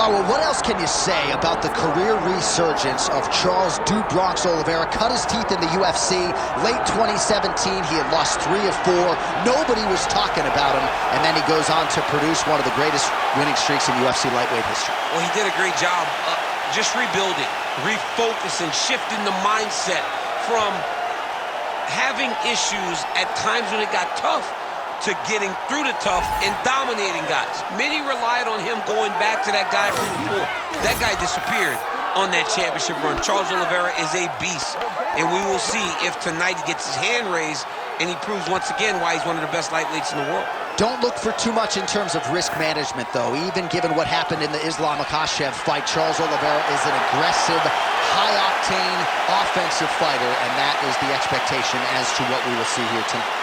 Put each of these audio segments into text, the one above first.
Oh, well, what else can you say about the career resurgence of Charles "Du Bronx" Oliveira? Cut his teeth in the UFC. Late 2017, he had lost 3 of 4. Nobody was talking about him, and then he goes on to produce one of the greatest winning streaks in UFC lightweight history. Well, he did a great job just rebuilding, refocusing, shifting the mindset from having issues at times when it got tough to getting through the tough and dominating guys. Many relied on him going back to that guy from before. That guy disappeared on that championship run. Charles Oliveira is a beast, and we will see if tonight he gets his hand raised and he proves once again why he's one of the best lightweights in the world. Don't look for too much in terms of risk management, though. Even given what happened in the Islam Makhachev fight, Charles Oliveira is an aggressive, high-octane, offensive fighter, and that is the expectation as to what we will see here tonight.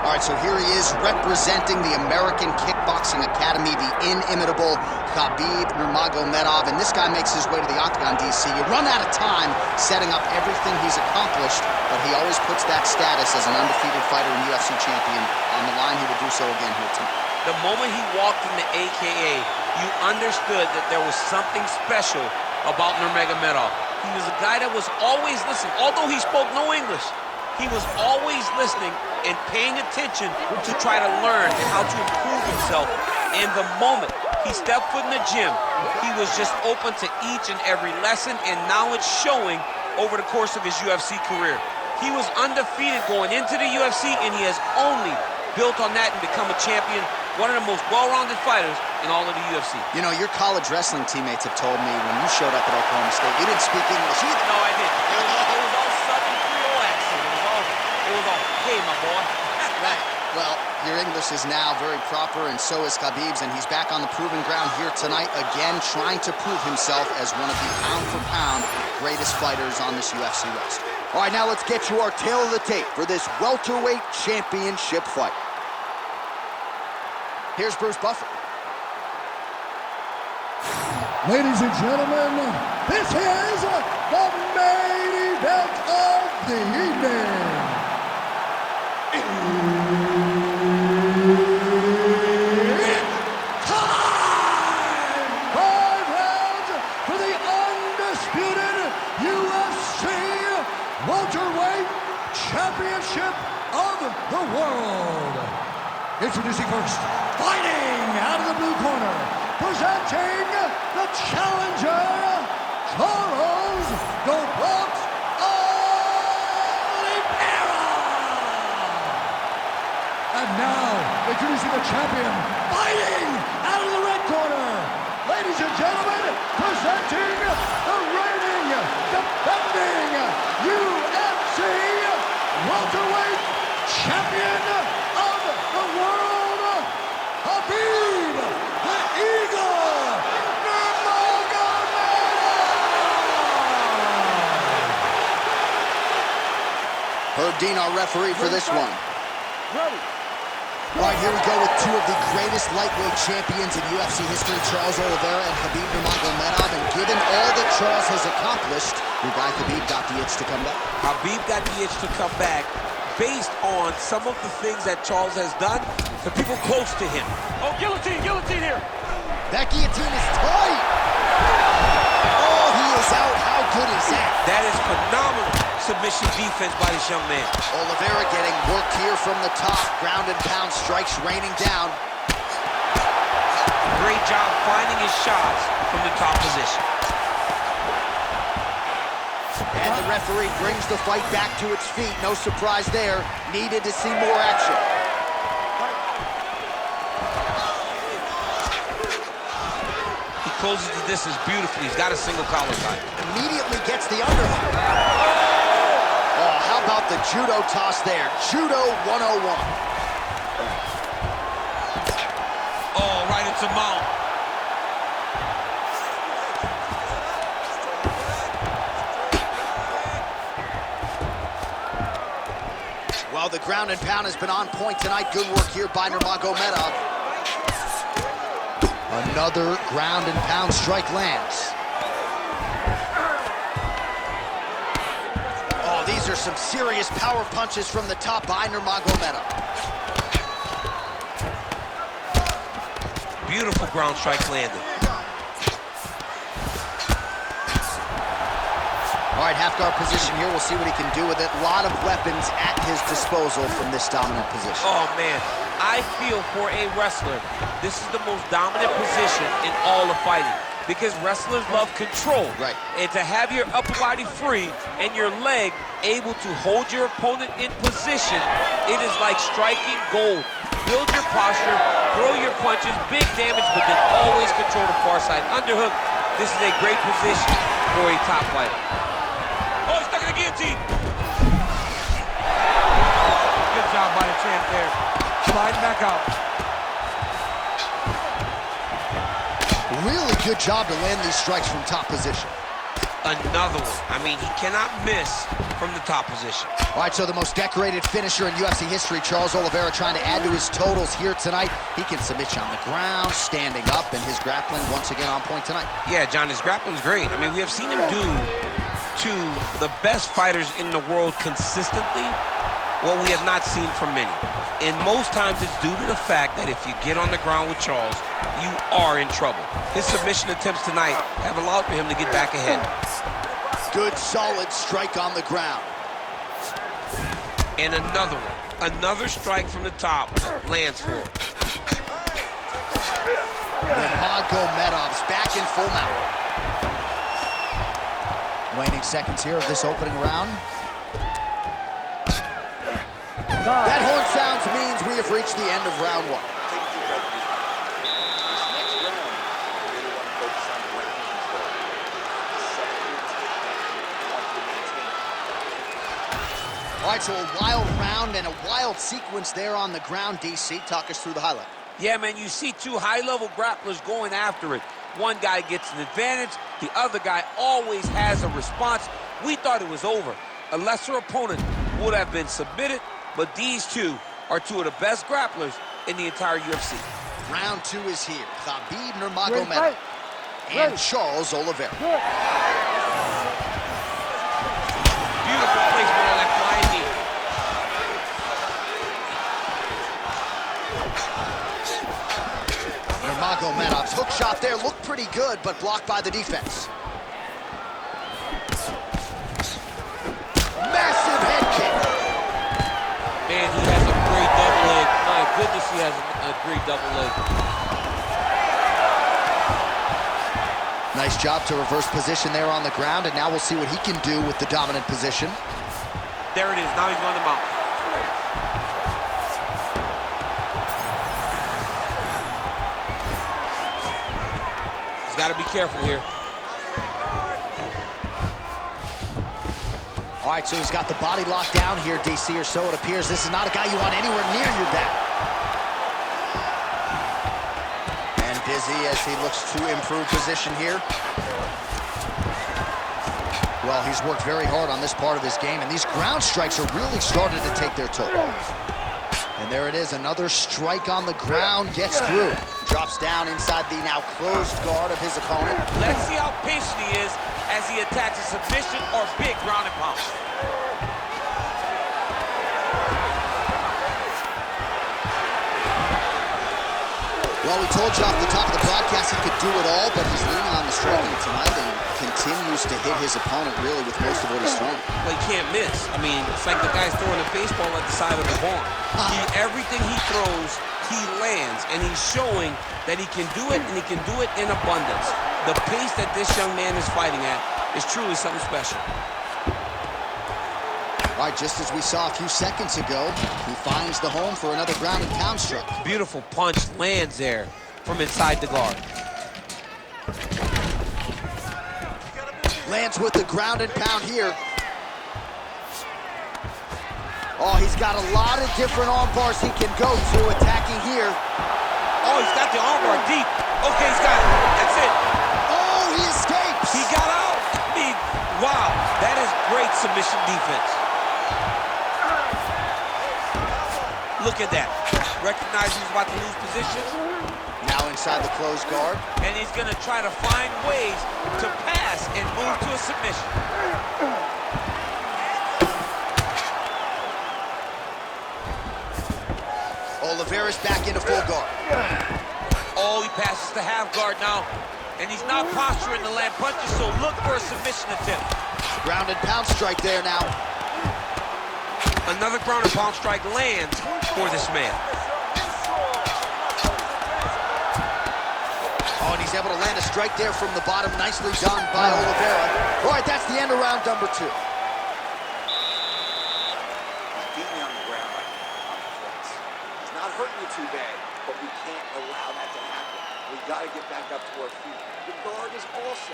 All right, so here he is representing the American Kickboxing Academy, the inimitable Khabib Nurmagomedov, and this guy makes his way to the Octagon, DC. You run out of time setting up everything he's accomplished, but he always puts that status as an undefeated fighter and UFC champion on the line. He will do so again here tonight. The moment he walked in the AKA, you understood that there was something special about Nurmagomedov. He was a guy that was always listening. Although he spoke no English, he was always listening and paying attention to try to learn how to improve himself. And the moment he stepped foot in the gym, he was just open to each and every lesson, and now it's showing over the course of his UFC career. He was undefeated going into the UFC, and he has only built on that and become a champion, one of the most well-rounded fighters in all of the UFC. You know, your college wrestling teammates have told me when you showed up at Oklahoma State, you didn't speak English either. No, I didn't. It was all Southern Creole accent. It was all, hey, my boy. Right. Well, your English is now very proper, and so is Khabib's, and he's back on the proving ground here tonight, again trying to prove himself as one of the pound-for-pound greatest fighters on this UFC roster. All right, now let's get you our tail of the tape for this welterweight championship fight. Here's Bruce Buffer. Ladies and gentlemen, this is the main event of the evening. It's time! 5 rounds for the undisputed UFC welterweight championship of the world. Introducing first, fighting out of the blue corner, presenting the challenger, Charles "Du Bronx" Oliveira. And now, introducing the champion, fighting out of the red corner, ladies and gentlemen, presenting the reigning, defending UFC welterweight champion of the world, Khabib, the Eagle, Nurmagomedov. Herb Dean, our referee for this one. Ready. All right, here we go with 2 of the greatest lightweight champions in UFC history, Charles Oliveira and Khabib Nurmagomedov. And given all that Charles has accomplished, your guy Khabib got the itch to come back. Khabib got the itch to come back based on some of the things that Charles has done to people close to him. Oh, guillotine here. That guillotine is tight. Oh, he is out. How good is that? That is phenomenal submission defense by this young man. Oliveira getting worked here from the top. Ground and pound strikes raining down. Great job finding his shots from the top position. And the referee brings the fight back to its feet. No surprise there. Needed to see more action. He closes the distance beautifully. He's got a single collar tie. Immediately gets the underhook. Oh, how about the judo toss there? Judo 101. Oh, right into mount. Well, the ground and pound has been on point tonight. Good work here by Nurmagomedov. Another ground and pound strike lands. Oh, these are some serious power punches from the top by Nurmagomedov. Beautiful ground strike landed. All right, half guard position here. We'll see what he can do with it. A lot of weapons at his disposal from this dominant position. Oh, man. I feel for a wrestler, this is the most dominant position in all of fighting because wrestlers love control. Right. And to have your upper body free and your leg able to hold your opponent in position, it is like striking gold. Build your posture, throw your punches, big damage, but then always control the far side. Underhook, this is a great position for a top fighter. Oh, he's stuck in the guillotine. Good job by the champ there. Sliding back out. Really good job to land these strikes from top position. Another one. I mean, he cannot miss from the top position. All right, so the most decorated finisher in UFC history, Charles Oliveira, trying to add to his totals here tonight. He can submit you on the ground, standing up, and his grappling once again on point tonight. Yeah, John, his grappling's great. I mean, we have seen him do to the best fighters in the world consistently what we have not seen from many. And most times it's due to the fact that if you get on the ground with Charles, you are in trouble. His submission attempts tonight have allowed for him to get back ahead. Good, solid strike on the ground. And another one. Another strike from the top lands for him. Nurmagomedov's back in full mount. Waning seconds here of this opening round. That horn sounds means we have reached the end of round one. All right, so a wild round and a wild sequence there on the ground, DC. Talk us through the highlight. Yeah, man, you see two high-level grapplers going after it. One guy gets an advantage, the other guy always has a response. We thought it was over. A lesser opponent would have been submitted, but these two are two of the best grapplers in the entire UFC. Round two is here. Khabib Nurmagomedov and Charles Oliveira. Beautiful placement on that flying knee. Nurmagomedov's hook shot there looked pretty good, but blocked by the defense. Massive head kick. Man, he has a great double leg. My goodness, he has a great double leg. Nice job to reverse position there on the ground, and now we'll see what he can do with the dominant position. There it is. Now he's on the mount. He's got to be careful here. All right, so he's got the body locked down here, DC, or so it appears. This is not a guy you want anywhere near your back. And dizzy as he looks to improve position here. Well, he's worked very hard on this part of his game, and these ground strikes are really starting to take their toll. And there it is, another strike on the ground, gets through. Drops down inside the now closed guard of his opponent. Let's see how patient he is as he attacks a submission or big ground and pound. Well, we told you off the top of the broadcast he could do it all, but he's leaning on the striking tonight and continues to hit his opponent really with most of what he's throwing. Well, he can't miss. I mean, it's like the guy's throwing a baseball at the side of the barn. Everything he throws, he lands, and he's showing that he can do it, and he can do it in abundance. The pace that this young man is fighting at is truly something special. All right, just as we saw a few seconds ago, he finds the home for another ground and pound strike. Beautiful punch lands there from inside the guard. Lands with the ground and pound here. Oh, he's got a lot of different arm bars he can go to, attacking here. Oh, he's got the arm bar deep. Okay, he's got it. That's it. Oh, he escapes. He got out. I mean, wow, that is great submission defense. Look at that. Recognize he's about to lose position. Now inside the closed guard. And he's gonna try to find ways to pass and move to a submission. Oliveira's back into full guard. Oh, he passes to half guard now. And he's not posturing to land punches, so look for a submission attempt. Ground and pound strike there now. Another ground and pound strike lands for this man. Oh, and he's able to land a strike there from the bottom. Nicely done by Oliveira. All right, that's the end of round number 2. He's beating you on the ground on the fronts. He's not hurting you too bad, but we can't allow that to happen. We got to get back up to our feet. The guard is also.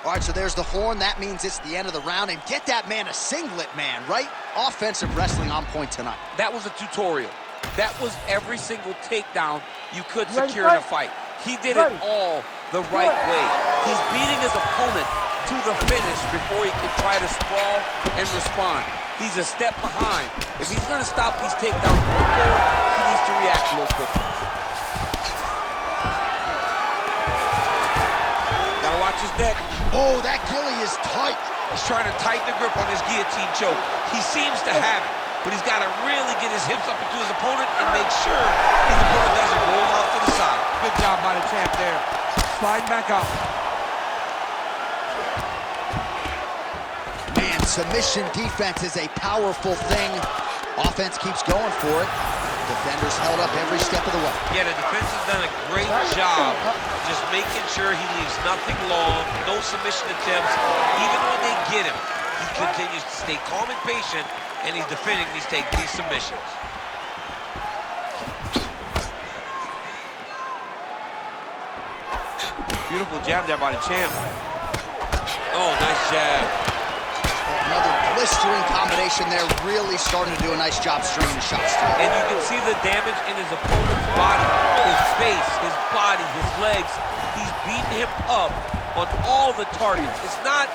All right, so there's the horn. That means it's the end of the round. And get that man a singlet, man, right? Offensive wrestling on point tonight. That was a tutorial. That was every single takedown you could secure in a fight. He did it all the right way. He's beating his opponent to the finish before he can try to sprawl and respond. He's a step behind. If he's going to stop these takedowns before, he needs to react a little quicker. Gotta watch his neck. Oh, that ghillie is tight. He's trying to tighten the grip on his guillotine choke. He seems to have it, but he's got to really get his hips up into his opponent and make sure his opponent doesn't roll off to the side. Good job by the champ there. Sliding back up. Man, submission defense is a powerful thing. Offense keeps going for it. Defenders held up every step of the way. Yeah, the defense has done a great job just making sure he leaves nothing long, no submission attempts. Even when they get him, he continues to stay calm and patient, and he's defending these submissions. Beautiful jab there by the champ. Oh, nice jab. Another blistering combination there, really starting to do a nice job stringing the shots together. And you can see the damage in his opponent's body, his face, his body, his legs. He's beating him up on all the targets. It's not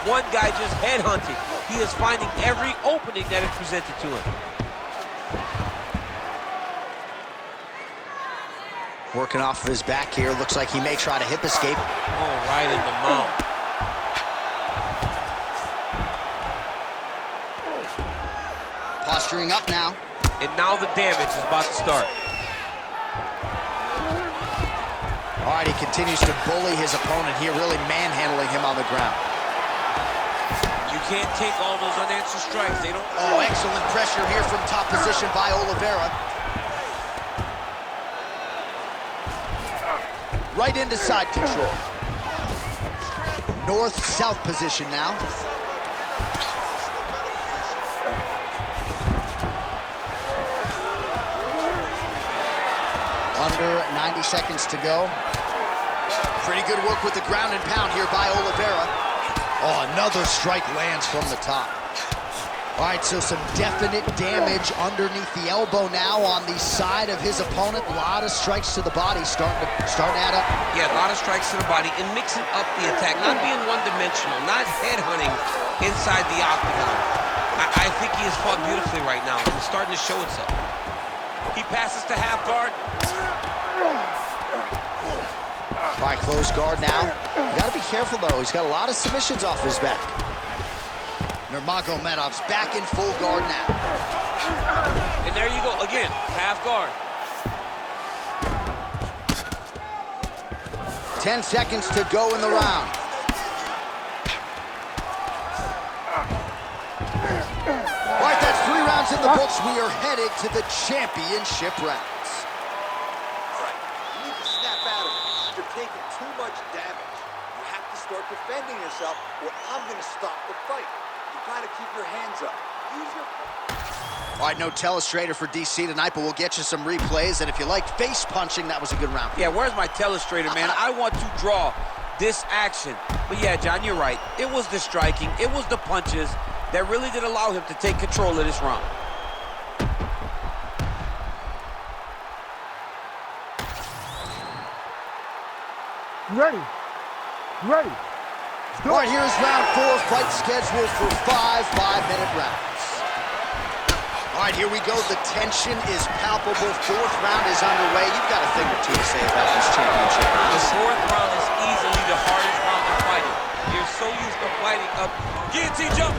one guy just headhunting. He is finding every opening that is presented to him. Working off of his back here. Looks like he may try to hip escape. Oh, right in the mouth. Posturing up now. And now the damage is about to start. All right, he continues to bully his opponent here, really manhandling him on the ground. You can't take all those unanswered strikes. They don't. Oh, excellent pressure here from top position by Oliveira. Right into side control. North-south position now. Under 90 seconds to go. Pretty good work with the ground and pound here by Oliveira. Oh, another strike lands from the top. All right, so some definite damage underneath the elbow now on the side of his opponent. A lot of strikes to the body starting to add up. Yeah, a lot of strikes to the body and mixing up the attack, not being one-dimensional, not headhunting inside the octagon. I think he has fought beautifully right now, and it's starting to show itself. He passes to half guard. All right, closed guard now. You gotta be careful though. He's got a lot of submissions off his back. Nurmagomedov's back in full guard now. And there you go, again, half guard. 10 seconds to go in the round. All right, that's 3 rounds in the books. We are headed to the championship rounds. All right, you need to snap out of it. You're taking too much damage. You have to start defending yourself, or I'm going to stop the fight. You got to keep your hands up. Use your... All right, no telestrator for DC tonight, but we'll get you some replays. And if you like face punching, that was a good round. Yeah, where's my telestrator, man? I want to draw this action. But yeah, John, you're right. It was the striking, it was the punches that really did allow him to take control of this round. Ready. Ready. All right, here's round 4, fight scheduled for 5 5-minute rounds. All right, here we go. The tension is palpable. 4th round is underway. You've got a thing or two to say about this championship. The 4th round is easily the hardest round in fighting. You're so used to fighting up. Guillotine jump.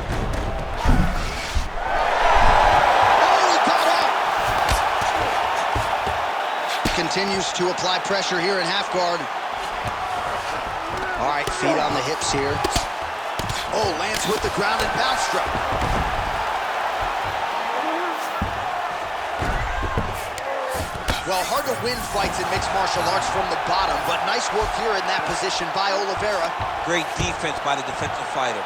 Oh, he got up. Continues to apply pressure here in half guard. All right, feet on the hips here. Oh, lands with the ground and pound stroke. Well, hard to win fights in mixed martial arts from the bottom, but nice work here in that position by Oliveira. Great defense by the defensive fighter.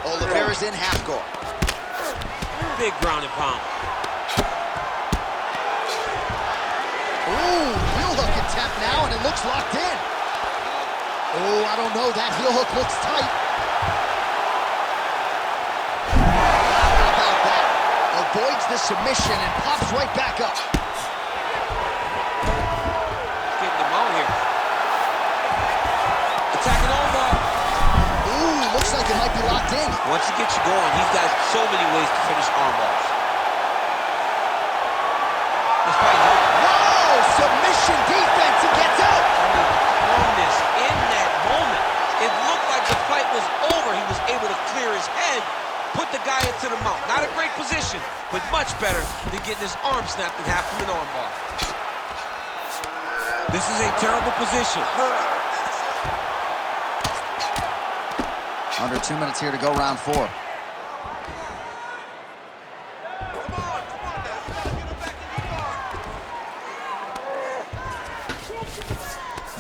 Oliveira's in half guard. Big ground and pound. Ooh, heel hook attempt now, and it looks locked in. Oh, I don't know. That heel hook looks tight. How about that? Avoids the submission and pops right back up. Getting them out here. Attacking armbar. Ooh, looks like it might be locked in. Once he gets you going, he's got so many ways to finish armbars. This fight hurt. Whoa, submission defense. He gets out. Calmness in that moment. It looked like the fight was over. He was able to clear his head, put the guy into the mount. Not a great position, but much better than getting his arm snapped in half from an armbar. This is a terrible position. Under 2 minutes here to go, round 4.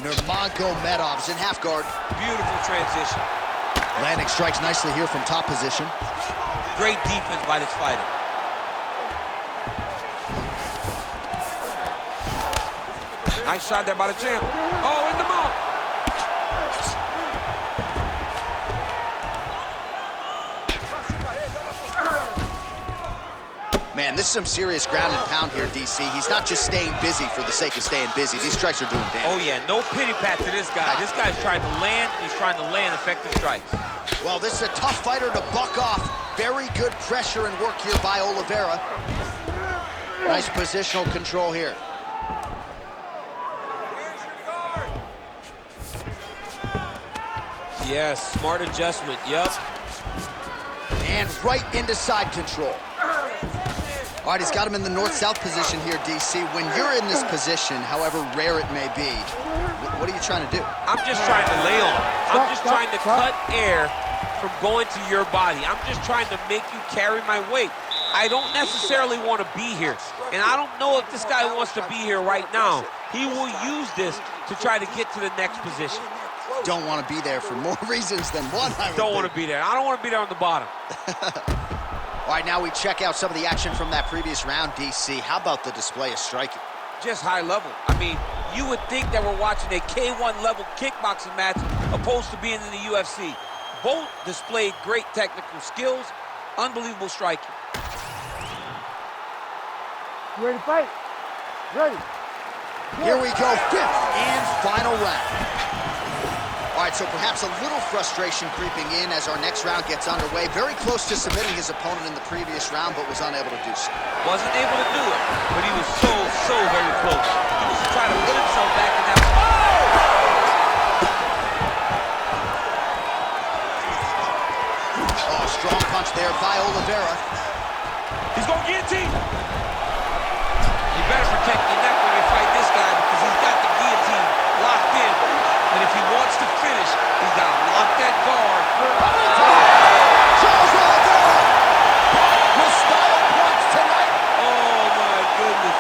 Nurmagomedov's in half guard. Beautiful transition. Landing strikes nicely here from top position. Great defense by this fighter. Nice shot there by the champ. Oh, in the mount. Man, this is some serious ground and pound here, DC. He's not just staying busy for the sake of staying busy. These strikes are doing damage. Oh, yeah, no pity pat to this guy. This guy's trying to land, he's trying to land effective strikes. Well, this is a tough fighter to buck off. Very good pressure and work here by Oliveira. Nice positional control here. Yes, smart adjustment, yep. And right into side control. All right, he's got him in the north-south position here, DC. When you're in this position, however rare it may be, what are you trying to do? I'm just trying to lay on. I'm just trying to cut air from going to your body. I'm just trying to make you carry my weight. I don't necessarily want to be here. And I don't know if this guy wants to be here right now. He will use this to try to get to the next position. Don't want to be there for more reasons than one, I don't want to be there. I don't want to be there on the bottom. All right, now we check out some of the action from that previous round, DC. How about the display of striking? Just high level. I mean, you would think that we're watching a K1 level kickboxing match opposed to being in the UFC. Both displayed great technical skills, unbelievable striking. You ready to fight? Ready. Here we go, 5th and final round. All right, so perhaps a little frustration creeping in as our next round gets underway. Very close to submitting his opponent in the previous round, but was unable to do so. Wasn't able to do it, but he was so very close. He was trying to put himself back in that. Oh, strong punch there by Oliveira. He's going guillotine. You better protect your neck when you fight this guy because he's got the guillotine locked in. And if he wants to finish, he's got to lock that guard. Charles Oliveira with style points tonight. Oh, my goodness.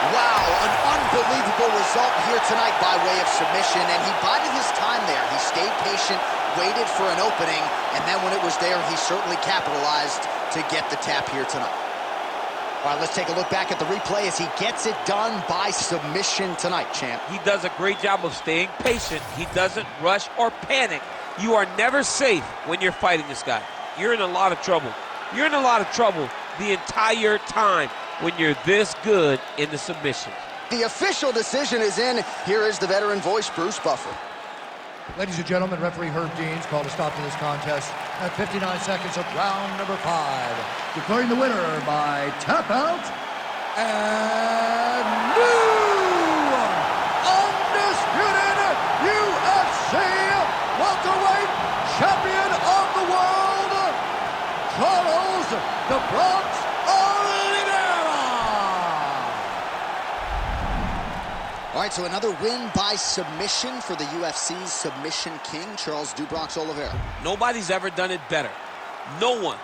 Wow, an unbelievable result here tonight by way of submission, and he bided his time there. He stayed patient, waited for an opening, and then when it was there, he certainly capitalized to get the tap here tonight. All right, let's take a look back at the replay as he gets it done by submission tonight, champ. He does a great job of staying patient. He doesn't rush or panic. You are never safe when you're fighting this guy. You're in a lot of trouble. You're in a lot of trouble the entire time when you're this good in the submission. The official decision is in. Here is the veteran voice, Bruce Buffer. Ladies and gentlemen, referee Herb Deans called a stop to this contest at 59 seconds of round number 5, declaring the winner by tap out and new undisputed UFC welterweight champion of the world, Charles "The Bronx" Oliveira. All right, so another win by submission for the UFC's submission king, Charles "Do Bronx" Oliveira. Nobody's ever done it better. No one.